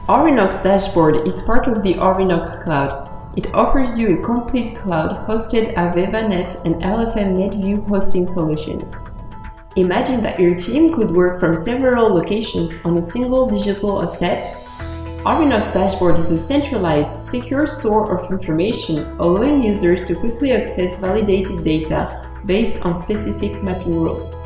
ORINOX Dashboard is part of the ORINOX Cloud. It offers you a complete cloud-hosted AVEVA Net and LFM Netview hosting solution. Imagine that your team could work from several locations on a single digital asset. ORINOX Dashboard is a centralized, secure store of information, allowing users to quickly access validated data based on specific mapping rules.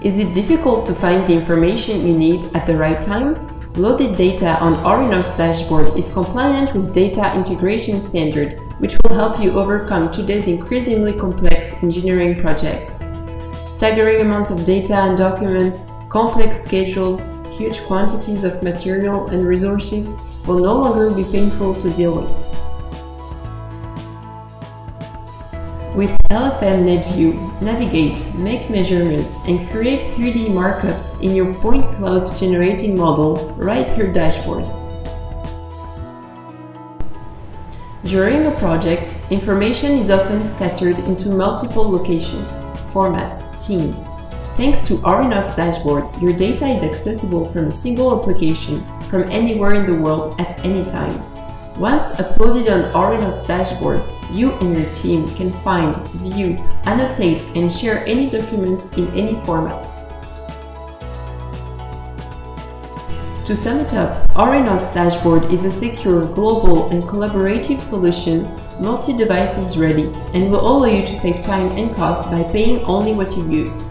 Is it difficult to find the information you need at the right time? Loaded data on ORINOX Dashboard is compliant with data integration standard, which will help you overcome today's increasingly complex engineering projects. Staggering amounts of data and documents, complex schedules, huge quantities of material and resources will no longer be painful to deal with. With LFM Netview, navigate, make measurements, and create 3D markups in your point cloud generating model right through Dashboard. During a project, information is often scattered into multiple locations, formats, teams. Thanks to ORINOX Dashboard, your data is accessible from a single application, from anywhere in the world at any time. Once uploaded on ORINOX Dashboard, you and your team can find, view, annotate, and share any documents in any formats. To sum it up, ORINOX Dashboard is a secure, global, and collaborative solution, multi-devices ready, and will allow you to save time and cost by paying only what you use.